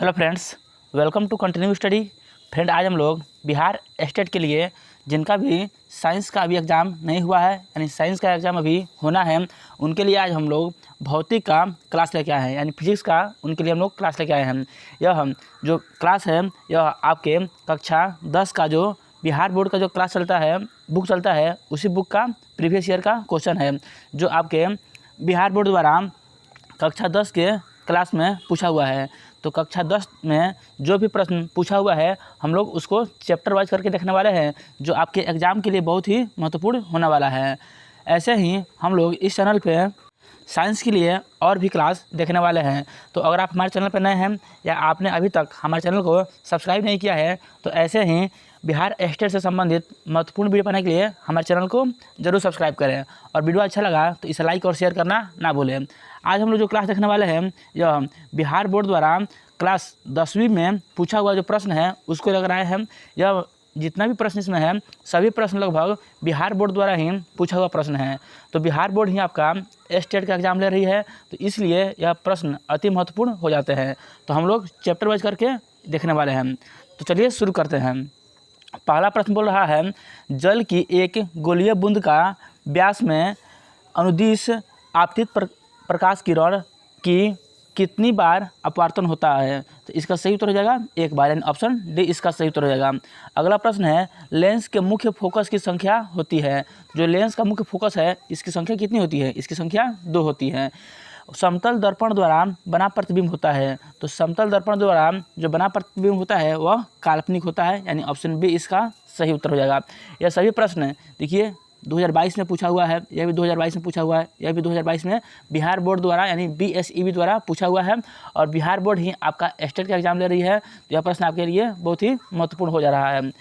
Hello friends, welcome to continue study. Friend, आज हम लोग बिहार स्टेट के लिए जिनका भी साइंस का अभी एग्ज़ाम नहीं हुआ है, यानी साइंस का एग्ज़ाम अभी होना है, उनके लिए आज हम लोग भौतिक का क्लास लेके आए हैं, यानी फिजिक्स का उनके लिए हम लोग क्लास लेके आए हैं। यह हम जो क्लास है यह आपके कक्षा 10 का जो बिहार बोर्ड का जो क्लास चलता है, बुक चलता है, उसी बुक का प्रीवियस ईयर का क्वेश्चन है जो आपके बिहार बोर्ड द्वारा कक्षा 10 के क्लास में पूछा हुआ है। तो कक्षा 10 में जो भी प्रश्न पूछा हुआ है हम लोग उसको चैप्टर वाइज करके देखने वाले हैं, जो आपके एग्ज़ाम के लिए बहुत ही महत्वपूर्ण होने वाला है। ऐसे ही हम लोग इस चैनल पे साइंस के लिए और भी क्लास देखने वाले हैं। तो अगर आप हमारे चैनल पर नए हैं या आपने अभी तक हमारे चैनल को सब्सक्राइब नहीं किया है, तो ऐसे ही बिहार स्टेट से संबंधित महत्वपूर्ण वीडियो पाने के लिए हमारे चैनल को जरूर सब्सक्राइब करें, और वीडियो अच्छा लगा तो इसे लाइक और शेयर करना ना भूलें। आज हम लोग जो क्लास देखने वाले हैं यह बिहार बोर्ड द्वारा क्लास 10वीं में पूछा हुआ जो प्रश्न है उसको लग रहा है। यह जितना भी प्रश्न इसमें है सभी प्रश्न लगभग बिहार बोर्ड द्वारा ही पूछा हुआ प्रश्न है। तो बिहार बोर्ड ही आपका स्टेट का एग्ज़ाम ले रही है, तो इसलिए यह प्रश्न अति महत्वपूर्ण हो जाते हैं। तो हम लोग चैप्टर वाइज करके देखने वाले हैं। तो चलिए शुरू करते हैं। पहला प्रश्न बोल रहा है, जल की एक गोलीय बूंद का व्यास में अनुदिश आपतित प्रकाश किरण की कितनी बार अपवर्तन होता है? तो इसका सही उत्तर हो जाएगा एक बार, यानी ऑप्शन डी इसका सही उत्तर हो जाएगा। अगला प्रश्न है, लेंस के मुख्य फोकस की संख्या होती है। जो लेंस का मुख्य फोकस है इसकी संख्या कितनी होती है? इसकी संख्या 2 होती है। समतल दर्पण द्वारा बना प्रतिबिंब होता है। तो समतल दर्पण द्वारा जो बना प्रतिबिंब होता है वह काल्पनिक होता है, यानी ऑप्शन बी इसका सही उत्तर हो जाएगा। यह सभी प्रश्न देखिए 2022 में पूछा हुआ है, यह भी 2022 में पूछा हुआ है, यह भी 2022 में बिहार बोर्ड द्वारा यानी BSEB द्वारा पूछा हुआ है, और बिहार बोर्ड ही आपका स्टेट का एग्जाम ले रही है। तो यह प्रश्न आपके लिए बहुत ही महत्वपूर्ण हो जा रहा है।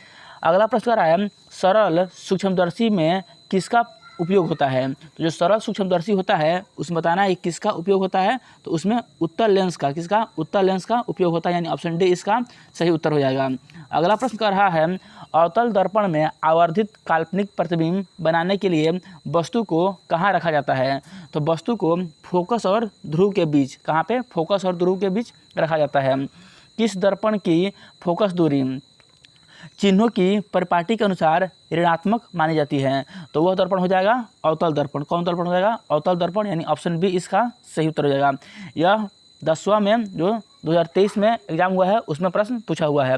अगला प्रश्न रहा है, सरल सूक्ष्मदर्शी में किसका उपयोग होता है? तो जो सरल सूक्ष्मदर्शी होता है उसमें बताना है किसका उपयोग होता है। तो उसमें उत्तल लेंस का, किसका? उत्तल लेंस का उपयोग होता है, यानी ऑप्शन डी इसका सही उत्तर हो जाएगा। अगला प्रश्न कर रहा है, अवतल दर्पण में आवर्धित काल्पनिक प्रतिबिंब बनाने के लिए वस्तु को कहाँ रखा जाता है? तो वस्तु को फोकस और ध्रुव के बीच, कहाँ पे? फोकस और ध्रुव के बीच रखा जाता है। किस दर्पण की फोकस दूरी चिन्हों की परिपाटी के अनुसार ऋणात्मक मानी जाती है? तो वह दर्पण हो जाएगा अवतल दर्पण। कौन दर्पण हो जाएगा? अवतल दर्पण, यानी ऑप्शन बी इसका सही उत्तर हो जाएगा। यह 10वां में जो 2023 में एग्जाम हुआ है उसमें प्रश्न पूछा हुआ है।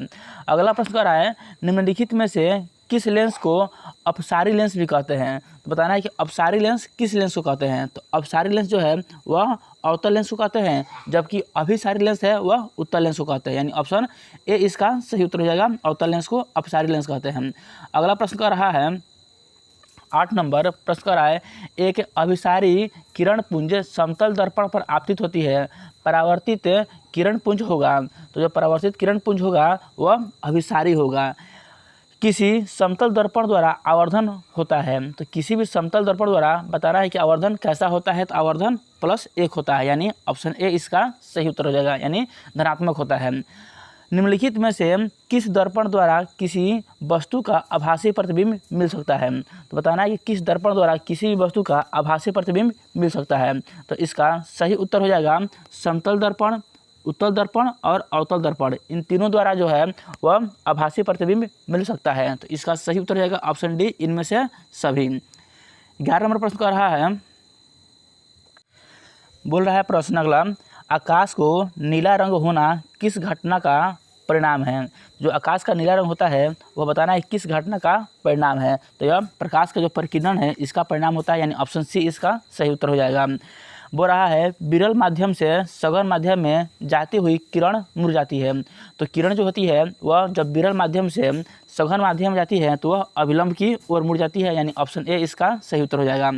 अगला प्रश्न कर रहा है, निम्नलिखित में से किस लेंस को अपसारी लेंस भी कहते हैं? तो बताना है कि अपसारी लेंस किस लेंस को कहते हैं। तो अपसारी लेंस जो है वह अवतल लेंस को कहते हैं, जबकि अभिसारी लेंस है वह उत्तल लेंस को कहते हैं, यानी ऑप्शन ए इसका सही उत्तर हो जाएगा। अवतल लेंस को अपसारी लेंस कहते हैं। अगला प्रश्न कर रहा है 8 नंबर प्रश्न कर रहा है, एक अभिसारी किरण पुंज समतल दर्पण पर आपतित होती है, परावर्तित किरण पुंज होगा। तो जो परावर्तित किरण पुंज होगा वह अभिसारी होगा। किसी समतल दर्पण द्वारा आवर्धन होता है। तो किसी भी समतल दर्पण द्वारा बताना है कि आवर्धन कैसा होता है। तो आवर्धन +1 होता है, यानी ऑप्शन ए इसका सही उत्तर हो जाएगा, यानी धनात्मक होता है। निम्नलिखित में से किस दर्पण द्वारा किसी वस्तु का आभासी प्रतिबिंब मिल सकता है? तो बताना है कि किस दर्पण द्वारा किसी भी वस्तु का आभासी प्रतिबिंब मिल सकता है। तो इसका सही उत्तर हो जाएगा समतल दर्पण, उत्तल दर्पण और अवतल दर्पण, इन तीनों द्वारा जो है वह आभासी प्रतिबिंब मिल सकता है। तो इसका सही उत्तर हो जाएगा ऑप्शन डी, इनमें से सभी। 11 नंबर प्रश्न कर रहा है, बोल रहा है प्रश्न अगला, आकाश को नीला रंग होना किस घटना का परिणाम है? जो आकाश का नीला रंग होता है वह बताना है किस घटना का परिणाम है। तो यह प्रकाश का जो परिकिरण है इसका परिणाम होता है, यानी ऑप्शन सी इसका सही उत्तर हो जाएगा। बोल रहा है, विरल माध्यम से सघन माध्यम में जाती हुई किरण मुरझाती है। तो किरण जो होती है वह जब विरल माध्यम से सघन माध्यम में जाती है तो वह अभिलंब की ओर मुड़ जाती है, यानी ऑप्शन ए इसका सही उत्तर हो जाएगा।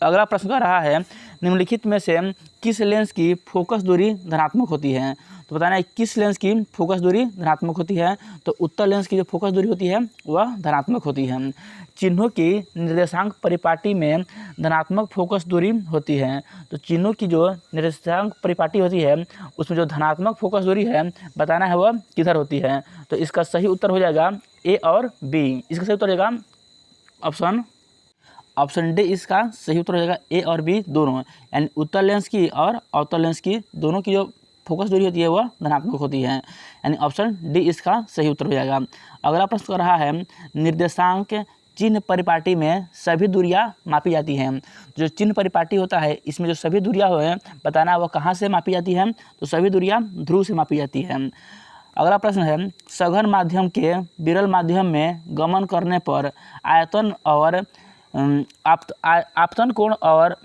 अगला प्रश्न कर रहा है, निम्नलिखित में से किस लेंस की फोकस दूरी धनात्मक होती है? तो बताना है किस लेंस की फोकस दूरी धनात्मक होती है। तो उत्तल लेंस की जो फोकस दूरी होती है वह धनात्मक होती है। चिन्हों की निर्देशांक परिपाटी में धनात्मक फोकस दूरी होती है। तो चिन्हों की जो निर्देशांक परिपाटी होती है उसमें जो धनात्मक फोकस दूरी है बताना है वह किधर होती है। तो इसका सही उत्तर हो जाएगा ए और बी। इसका सही उत्तर हो जाएगा ऑप्शन डी इसका सही उत्तर हो जाएगा, ए और बी दोनों, यानी उत्तल लेंस की और अवतल लेंस की दोनों की जो फोकस दूरी होती है वह धनात्मक होती है, यानी ऑप्शन डी इसका सही उत्तर हो जाएगा। अगला प्रश्न कर रहा है निर्देशांक चिन्ह परिपाटी में सभी दूरियां मापी जाती हैं। जो चिन्ह परिपाटी होता है इसमें जो सभी दूरियां है बताना वह कहाँ से मापी जाती है, तो सभी दूरियां ध्रुव से मापी जाती है। अगला प्रश्न है सघन माध्यम के विरल माध्यम में गमन करने पर आयतन और आपतन कोण और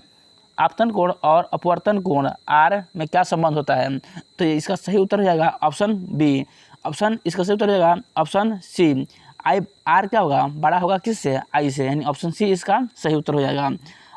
अपवर्तन कोण आर में क्या संबंध होता है, तो इसका सही उत्तर हो जाएगा ऑप्शन बी। ऑप्शन इसका सही उत्तर हो जाएगा ऑप्शन सी। आई आर क्या होगा, बड़ा होगा किससे, आई से, यानी ऑप्शन सी इसका सही उत्तर हो जाएगा।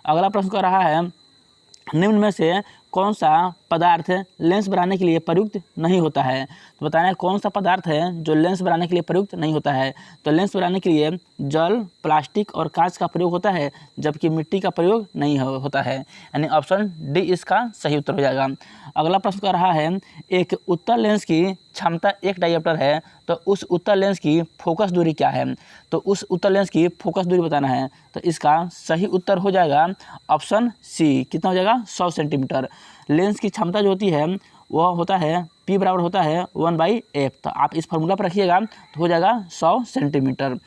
अगला प्रश्न कर रहा है निम्न में से कौन सा पदार्थ लेंस बनाने के लिए प्रयुक्त नहीं होता है, तो बताना है कौन सा पदार्थ है जो लेंस बनाने के लिए प्रयुक्त नहीं होता है। तो लेंस बनाने के लिए जल, प्लास्टिक और कांच का प्रयोग होता है, जबकि मिट्टी का प्रयोग नहीं होता है, यानी ऑप्शन डी इसका सही उत्तर हो जाएगा। अगला प्रश्न कर रहा है एक उत्तल लेंस की क्षमता 1 डायोप्टर है, तो उस उत्तल लेंस की फोकस दूरी क्या है, तो उस उत्तल लेंस की फोकस दूरी बताना है, तो इसका सही उत्तर हो जाएगा ऑप्शन सी। कितना हो जाएगा, 100 सेंटीमीटर। लेंस की क्षमता जो होती है वह होता है P बराबर होता है 1/f, तो आप इस फार्मूला पर रखिएगा तो हो जाएगा 100 सेंटीमीटर,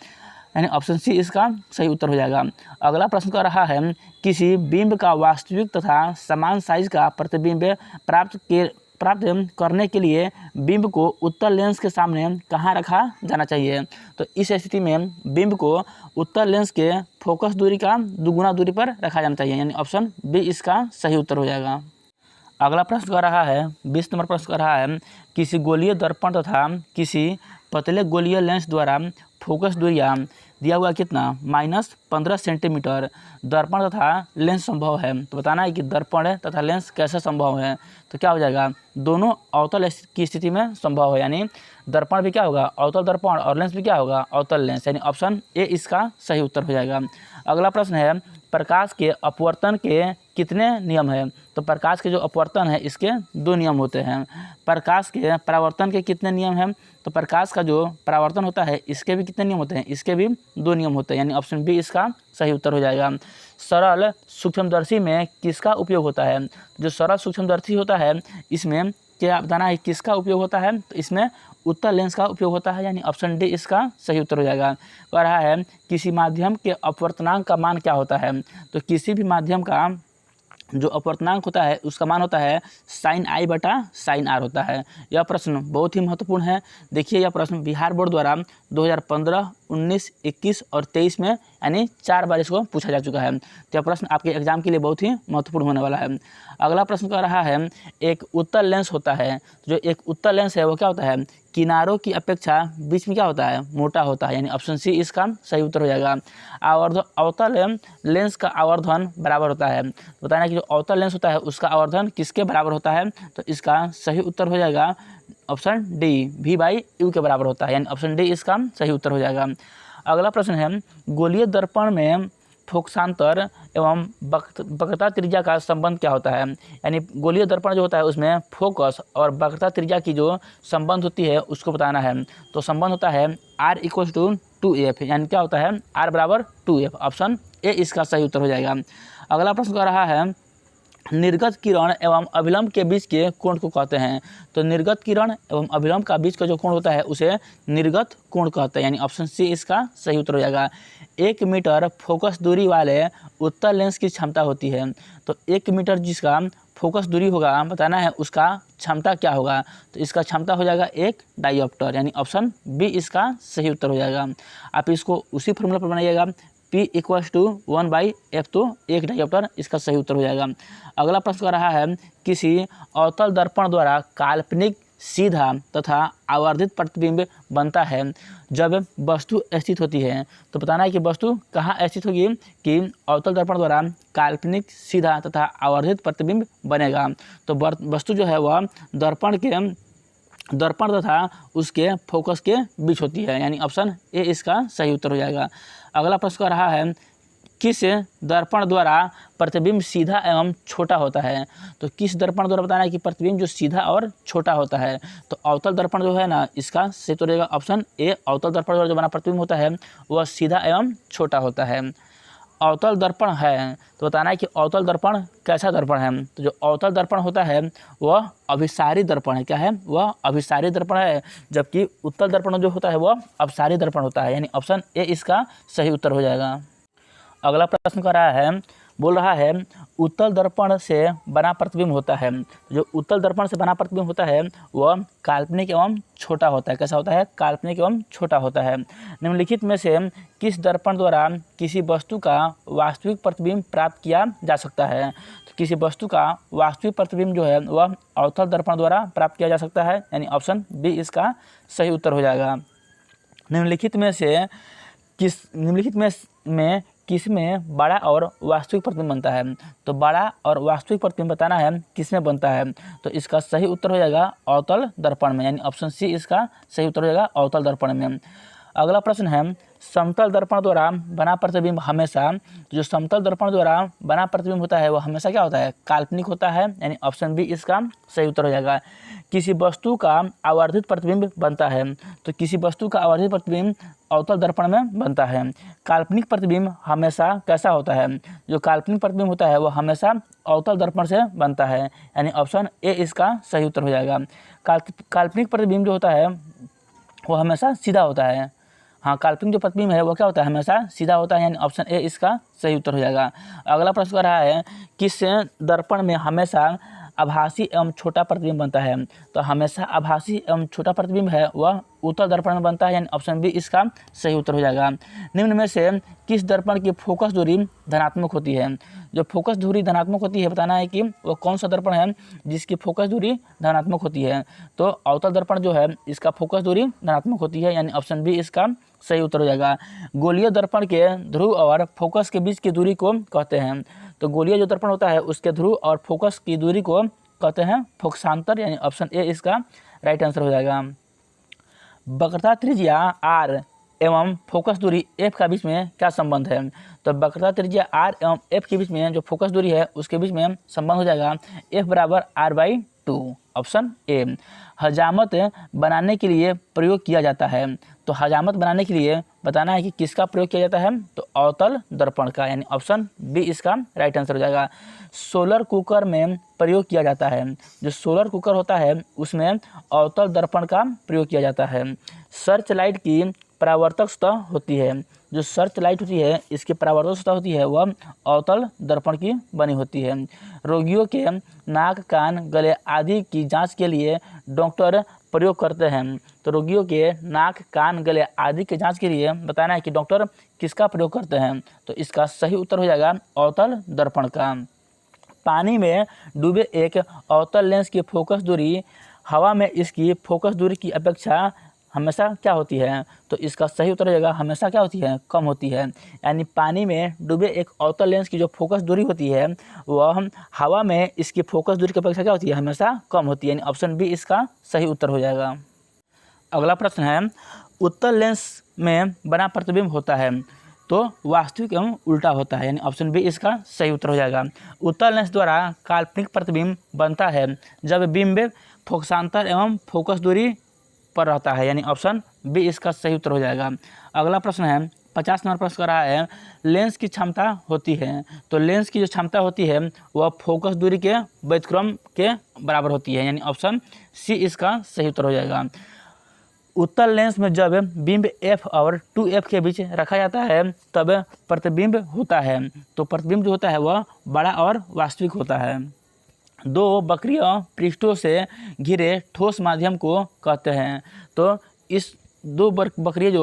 यानी ऑप्शन सी इसका सही उत्तर हो जाएगा। अगला प्रश्न कर रहा है किसी बिंब का वास्तविक तथा समान साइज का प्रतिबिंब प्राप्त करने के लिए बिंब को उत्तल लेंस के सामने कहाँ रखा जाना चाहिए, तो इस स्थिति में बिंब को उत्तल लेंस के फोकस दूरी का दुगुना दूरी पर रखा जाना चाहिए, यानी ऑप्शन बी इसका सही उत्तर हो जाएगा। अगला प्रश्न कर रहा है 20 नंबर प्रश्न कर रहा है किसी गोलीय दर्पण तथा किसी पतले गोलीय लेंस द्वारा फोकस दूरियां दिया हुआ कितना, -15 सेंटीमीटर दर्पण तथा लेंस संभव है, तो बताना है कि दर्पण तथा लेंस कैसे संभव है, तो क्या हो जाएगा दोनों अवतल की स्थिति में संभव है, यानी दर्पण भी क्या होगा अवतल दर्पण और लेंस भी क्या होगा अवतल लेंस, यानी ऑप्शन ए इसका सही उत्तर हो जाएगा। अगला प्रश्न है प्रकाश के अपवर्तन के कितने नियम हैं, तो प्रकाश के जो अपवर्तन है इसके 2 नियम होते हैं। प्रकाश के परावर्तन के कितने नियम हैं, तो प्रकाश का जो परावर्तन होता है इसके भी कितने नियम होते हैं, इसके भी 2 नियम होते हैं, यानी ऑप्शन बी इसका सही उत्तर हो जाएगा। सरल सूक्ष्मदर्शी में किसका उपयोग होता है, जो सरल सूक्ष्मदर्शी होता है इसमें क्या बताना है किसका उपयोग होता है, तो इसमें उत्तल लेंस का उपयोग होता है, यानी ऑप्शन डी इसका सही उत्तर हो जाएगा। कह रहा है किसी माध्यम के अपवर्तनांक का मान क्या होता है, तो किसी भी माध्यम का जो अपवर्तनांक होता है उसका मान होता है sin i बटा sin r होता है। यह प्रश्न बहुत ही महत्वपूर्ण है। देखिए यह प्रश्न बिहार बोर्ड द्वारा 2015, 19, 21 और 23 में यानी 4 बार इसको पूछा जा चुका है, तो यह प्रश्न आपके एग्जाम के लिए बहुत ही महत्वपूर्ण होने वाला है। अगला प्रश्न कह रहा है एक उत्तल लेंस होता है, जो एक उत्तल लेंस है वो क्या होता है किनारों की अपेक्षा बीच में क्या होता है मोटा होता है, यानी ऑप्शन सी इसका सही उत्तर हो जाएगा। अवतल लेंस का आवर्धन बराबर होता है, बताना कि जो अवतल लेंस होता है उसका आवर्धन किसके बराबर होता है, तो इसका सही उत्तर हो जाएगा ऑप्शन डी V/U के बराबर होता है, यानी ऑप्शन डी इसका सही उत्तर हो जाएगा। अगला प्रश्न है गोलीय दर्पण में फोकसांतर एवं वक्रता त्रिज्या का संबंध क्या होता है, यानी गोलीय दर्पण जो होता है उसमें फोकस और वक्रता त्रिज्या की जो संबंध होती है उसको बताना है, तो संबंध होता है R = 2f, यानी क्या होता है R बराबर 2f, ऑप्शन ए इसका सही उत्तर हो जाएगा। अगला प्रश्न कर रहा है निर्गत किरण एवं अभिलंब के बीच के कोण को कहते हैं, तो निर्गत किरण एवं अभिलंब का बीच का जो कोण होता है उसे निर्गत कोण कहते हैं, यानी ऑप्शन सी इसका सही उत्तर हो जाएगा। 1 मीटर फोकस दूरी वाले उत्तल लेंस की क्षमता होती है, तो 1 मीटर जिसका फोकस दूरी होगा बताना है उसका क्षमता क्या होगा, तो इसका क्षमता हो जाएगा 1 डायोप्टर, यानी ऑप्शन बी इसका सही उत्तर हो जाएगा। आप इसको उसी फॉर्मूला पर बनाइएगा P = 1/f, तो 1 डायोप्टर इसका सही उत्तर हो जाएगा। अगला प्रश्न कर रहा है किसी अवतल दर्पण द्वारा काल्पनिक सीधा तथा आवर्धित प्रतिबिंब बनता है जब वस्तु स्थित होती है, तो बताना है कि वस्तु कहाँ स्थित होगी कि अवतल दर्पण द्वारा काल्पनिक सीधा तथा आवर्धित प्रतिबिंब बनेगा, तो वस्तु जो है वह दर्पण तथा उसके फोकस के बीच होती है, यानी ऑप्शन ए इसका सही उत्तर हो जाएगा। अगला प्रश्न कर रहा है किस दर्पण द्वारा प्रतिबिंब सीधा एवं छोटा होता है, तो किस दर्पण द्वारा बताना है कि प्रतिबिंब जो सीधा और छोटा होता है, तो अवतल दर्पण जो है ना इसका सही उत्तर रहेगा ऑप्शन ए, अवतल दर्पण द्वारा जो बना प्रतिबिंब होता है वह सीधा एवं छोटा होता है। अवतल दर्पण है तो बताना है कि अवतल दर्पण कैसा दर्पण है। तो जो अवतल दर्पण होता है वह अभिसारी दर्पण है। क्या है? वह अभिसारी दर्पण है, जबकि उत्तल दर्पण जो होता है वह अपसारी दर्पण होता है, यानी ऑप्शन ए इसका सही उत्तर हो जाएगा। अगला प्रश्न कर रहा है, बोल रहा है उत्तल दर्पण से बना प्रतिबिंब होता है। जो उत्तल दर्पण से बना प्रतिबिंब होता है वह काल्पनिक एवं छोटा होता है। कैसा होता है? काल्पनिक एवं छोटा होता है। निम्नलिखित में से किस दर्पण द्वारा किसी वस्तु का वास्तविक प्रतिबिंब प्राप्त किया जा सकता है? तो किसी वस्तु का वास्तविक प्रतिबिंब जो है वह अवतल दर्पण द्वारा प्राप्त किया जा सकता है, यानी ऑप्शन बी इसका सही उत्तर हो जाएगा। निम्नलिखित में किस में बड़ा और वास्तविक प्रतिबिंब बनता है? तो बड़ा और वास्तविक प्रतिबिंब बताना है किस में बनता है, तो इसका सही उत्तर हो जाएगा अवतल दर्पण में, यानी ऑप्शन सी इसका सही उत्तर हो जाएगा अवतल दर्पण में। अगला प्रश्न है, समतल दर्पण द्वारा बना प्रतिबिंब हमेशा, जो समतल दर्पण द्वारा बना प्रतिबिंब होता है वह हमेशा क्या होता है? काल्पनिक होता है, यानी ऑप्शन बी इसका सही उत्तर हो जाएगा। किसी वस्तु का आवर्धित प्रतिबिंब बनता है, तो किसी वस्तु का आवर्धित प्रतिबिंब अवतल दर्पण में बनता है। काल्पनिक प्रतिबिंब हमेशा कैसा होता है? जो काल्पनिक प्रतिबिंब होता है वह हमेशा अवतल दर्पण से बनता है, यानी ऑप्शन ए इसका सही उत्तर हो जाएगा। काल्पनिक प्रतिबिंब जो होता है वो हमेशा सीधा होता है। हाँ, काल्पनिक जो प्रतिबिंब है वो क्या होता है? हमेशा सीधा होता है, यानी ऑप्शन ए इसका सही उत्तर हो जाएगा। अगला प्रश्न कर रहा है, किस दर्पण में हमेशा आभासी एवं छोटा प्रतिबिंब बनता है? तो हमेशा आभासी एवं छोटा प्रतिबिंब है वह उत्तल दर्पण में बनता है, यानी ऑप्शन बी इसका सही उत्तर हो जाएगा। निम्न में से किस दर्पण की फोकस दूरी धनात्मक होती है? जो फोकस दूरी धनात्मक होती है बताना है कि वो कौन सा दर्पण है जिसकी फोकस दूरी धनात्मक होती है। तो अवतल दर्पण जो है इसका फोकस दूरी धनात्मक होती है, यानी ऑप्शन बी इसका सही उत्तर हो जाएगा। गोलीय दर्पण के ध्रुव और फोकस के बीच की दूरी को कहते हैं। तो गोलीय जो दर्पण होता है उसके ध्रुव और फोकस की दूरी को कहते हैं फोकसांतर, यानी ऑप्शन ए इसका राइट आंसर हो जाएगा। वक्रता त्रिज्या आर एवं फोकस दूरी एफ का बीच में क्या संबंध है? तो वक्रता त्रिज्या आर एवं एफ के बीच में जो फोकस दूरी है उसके बीच में संबंध हो जाएगा एफ बराबर r/2, ऑप्शन ए। हजामत बनाने के लिए प्रयोग किया जाता है। तो हजामत बनाने के लिए बताना है कि किसका प्रयोग किया जाता है? तो अवतल दर्पण का, यानी ऑप्शन बी इसका राइट आंसर हो जाएगा। सोलर कुकर में प्रयोग किया जाता है। जो सोलर कुकर होता है उसमें अवतल दर्पण का प्रयोग किया जाता है। सर्च लाइट की परावर्तक सतह होती है। जो सर्च लाइट होती है इसकी परावर्तक सतह होती है वह अवतल दर्पण की बनी होती है। रोगियों के नाक, कान, गले आदि की जांच के लिए डॉक्टर प्रयोग करते हैं। तो रोगियों के नाक, कान, गले आदि की जांच के लिए बताना है कि डॉक्टर किसका प्रयोग करते हैं? तो इसका सही उत्तर हो जाएगा अवतल दर्पण का। पानी में डूबे एक अवतल लेंस की फोकस दूरी हवा में इसकी फोकस दूरी की अपेक्षा हमेशा क्या होती है? तो इसका सही उत्तर हो जाएगा हमेशा क्या होती है? कम होती है। यानी पानी में डूबे एक अवतल लेंस की जो फोकस दूरी होती है वह हवा में इसकी फोकस दूरी की अपेक्षा क्या होती है? हमेशा कम होती है, यानी ऑप्शन बी इसका सही उत्तर हो जाएगा। अगला प्रश्न है, उत्तल लेंस में बना प्रतिबिंब होता है तो वास्तविक एवं उल्टा होता है, यानी ऑप्शन बी इसका सही उत्तर हो जाएगा। उत्तल लेंस द्वारा काल्पनिक प्रतिबिंब बनता है जब बिंब फोकसांतर एवं फोकस दूरी पर रहता है, यानी ऑप्शन बी इसका सही उत्तर हो जाएगा। अगला प्रश्न है, 50 नंबर प्रश्न कर रहा है, लेंस की क्षमता होती है। तो लेंस की जो क्षमता होती है वह फोकस दूरी के व्युत्क्रम के बराबर होती है, यानी ऑप्शन सी इसका सही उत्तर हो जाएगा। उत्तल लेंस में जब बिंब f और 2f के बीच रखा जाता है तब प्रतिबिंब होता है। तो प्रतिबिंब जो होता है वह बड़ा और वास्तविक होता है। दो वक्रीय पृष्ठों से घिरे ठोस माध्यम को कहते हैं। तो इस दो वक्रीय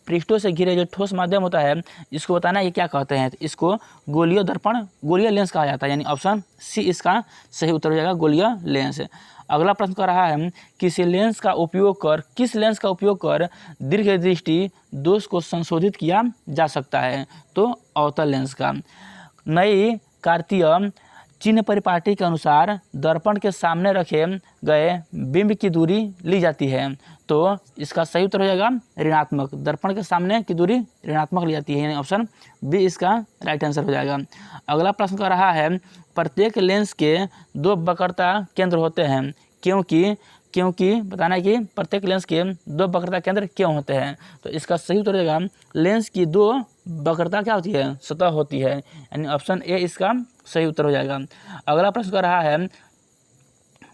पृष्ठों से घिरे जो ठोस माध्यम होता है इसको बताना है ये क्या कहते हैं? तो इसको गोलीय दर्पण, गोलीय लेंस कहा जाता है, यानी ऑप्शन सी इसका सही उत्तर हो जाएगा गोलीय लेंस। अगला प्रश्न कर रहा है, किस लेंस का उपयोग कर दीर्घ दृष्टि दोष को संशोधित किया जा सकता है? तो अवतल लेंस का। नई कार्तीय चिन्ह परिपाटी के अनुसार दर्पण के सामने रखे गए बिंब की दूरी ली जाती है। तो इसका सही उत्तर हो जाएगा ऋणात्मक। दर्पण के सामने की दूरी ऋणात्मक ली जाती है, यानी ऑप्शन बी इसका राइट आंसर हो जाएगा। अगला प्रश्न कर रहा है, प्रत्येक लेंस के दो वक्रता केंद्र होते हैं क्योंकि क्योंकि बताना है कि प्रत्येक लेंस के 2 वक्रता केंद्र क्यों होते हैं। तो इसका सही उत्तर हो जाएगा लेंस की 2 वक्रता क्या होती है, सतह होती है, यानी ऑप्शन ए इसका सही उत्तर हो जाएगा। अगला प्रश्न कर रहा है,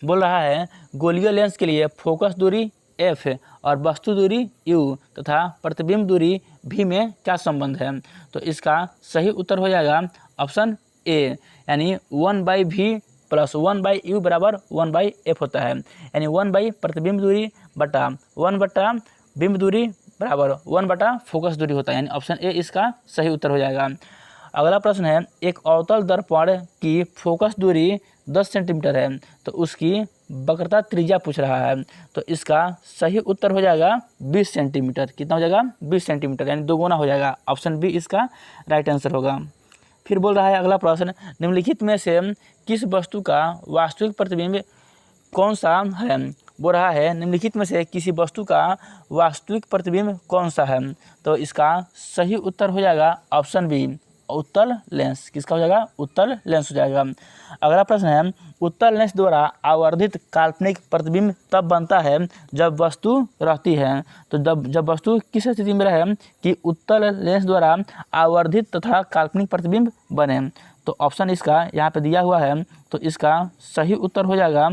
बोल रहा है गोलीय लेंस के लिए फोकस दूरी f और वस्तु दूरी u तथा प्रतिबिंब दूरी v में क्या संबंध है। तो इसका सही उत्तर हो जाएगा ऑप्शन ए, यानी 1/v प्लस 1/u बराबर 1/f होता है, यानी 1 प्रतिबिंब दूरी बटा 1 बिंब दूरी बराबर 1 फोकस दूरी होता है, यानी ऑप्शन ए इसका सही उत्तर हो जाएगा। अगला प्रश्न है, एक अवतल दर्पण की फोकस दूरी 10 सेंटीमीटर है, तो उसकी वक्रता त्रिज्या पूछ रहा है। तो इसका सही उत्तर हो जाएगा 20 सेंटीमीटर। कितना हो जाएगा, 20 सेंटीमीटर, यानी 2 गुना हो जाएगा। ऑप्शन बी इसका राइट आंसर होगा। फिर बोल रहा है अगला प्रश्न, निम्नलिखित में से किस वस्तु का वास्तविक प्रतिबिंब कौन सा है। बोल रहा है निम्नलिखित में से किसी वस्तु का वास्तविक प्रतिबिंब कौन सा है। तो इसका सही उत्तर हो जाएगा ऑप्शन बी, उत्तल लेंस। किसका हो जाएगा, उत्तल लेंस हो जाएगा। अगला प्रश्न है, उत्तल लेंस द्वारा आवर्धित काल्पनिक प्रतिबिंब तब बनता है जब वस्तु रहती है। तो जब वस्तु किस स्थिति में रहे कि उत्तल लेंस द्वारा आवर्धित तथा काल्पनिक प्रतिबिंब बने। तो ऑप्शन इसका यहाँ पे दिया हुआ है, तो इसका सही उत्तर हो जाएगा,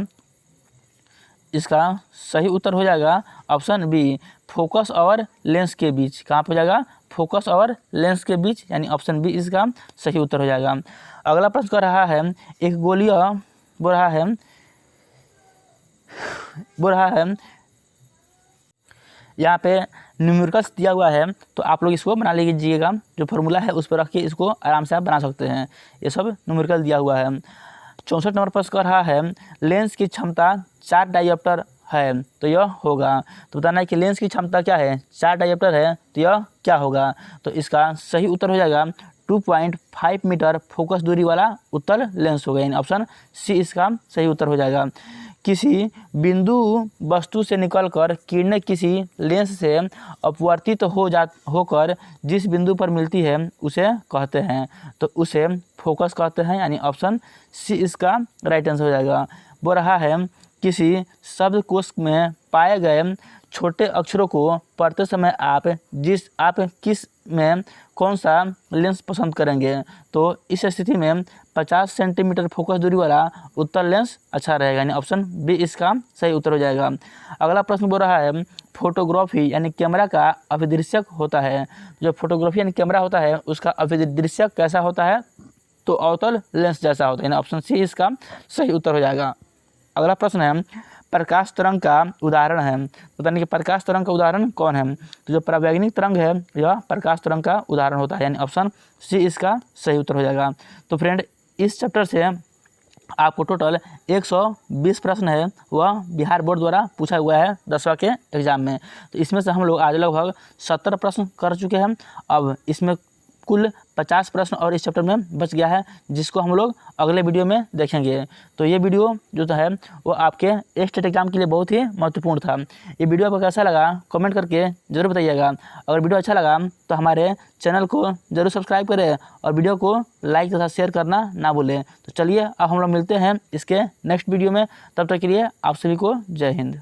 इसका सही उत्तर हो जाएगा ऑप्शन बी, फोकस और लेंस के बीच। कहाँ पर हो जाएगा, फोकस और लेंस के बीच, यानी ऑप्शन बी इसका सही उत्तर हो जाएगा। अगला प्रश्न कर रहा है, एक गोलीय बोल रहा है यहाँ पे न्यूमेरिकल्स दिया हुआ है, तो आप लोग इसको बना लीजिएगा। जो फार्मूला है उस पर रख के इसको आराम से आप बना सकते हैं। ये सब न्यूमेरिकल दिया हुआ है। 64 नंबर प्रश्न कर रहा है, लेंस की क्षमता 4 डायोप्टर है, तो यह होगा। तो बताना है कि लेंस की क्षमता क्या है, 4 डायोप्टर है, तो यह क्या होगा। तो इसका सही उत्तर हो जाएगा 2.5 मीटर फोकस दूरी वाला उत्तल लेंस होगा, यानी ऑप्शन सी इसका सही उत्तर हो जाएगा। किसी बिंदु वस्तु से निकलकर किरणें किसी लेंस से अपवर्तित होकर जिस बिंदु पर मिलती है उसे कहते हैं, तो उसे फोकस कहते हैं, यानी ऑप्शन सी इसका राइट आंसर हो जाएगा। बोल रहा है, किसी शब्दकोश में पाए गए छोटे अक्षरों को पढ़ते समय आप किस में कौन सा लेंस पसंद करेंगे। तो इस स्थिति में 50 सेंटीमीटर फोकस दूरी वाला उत्तल लेंस अच्छा रहेगा, यानी ऑप्शन बी इसका सही उत्तर हो जाएगा। अगला प्रश्न बोल रहा है, फोटोग्राफी यानी कैमरा का अभिदृश्यक होता है। जो फोटोग्राफी यानी कैमरा होता है उसका अभिदृश्यक कैसा होता है, तो अवतल लेंस जैसा होता है, यानी ऑप्शन सी इसका सही उत्तर हो जाएगा। अगला प्रश्न है, प्रकाश तरंग का उदाहरण है। बताने कि प्रकाश तरंग का उदाहरण कौन है। तो जो परावैज्ञानिक तरंग है यह प्रकाश तरंग का उदाहरण होता है, यानी ऑप्शन सी इसका सही उत्तर हो जाएगा। तो फ्रेंड, इस चैप्टर से आपको टोटल 120 प्रश्न है वह बिहार बोर्ड द्वारा पूछा हुआ है 10वां के एग्ज़ाम में। तो इसमें से हम लोग आज लगभग 70 प्रश्न कर चुके हैं। अब इसमें कुल 50 प्रश्न और इस चैप्टर में बच गया है, जिसको हम लोग अगले वीडियो में देखेंगे। तो ये वीडियो जो है वो आपके स्टेट एग्जाम के लिए बहुत ही महत्वपूर्ण था। ये वीडियो आपको कैसा लगा कमेंट करके ज़रूर बताइएगा। अगर वीडियो अच्छा लगा तो हमारे चैनल को ज़रूर सब्सक्राइब करें और वीडियो को लाइक तथा शेयर करना ना भूलें। तो चलिए अब हम लोग मिलते हैं इसके नेक्स्ट वीडियो में। तब तक के लिए आप सभी को जय हिंद।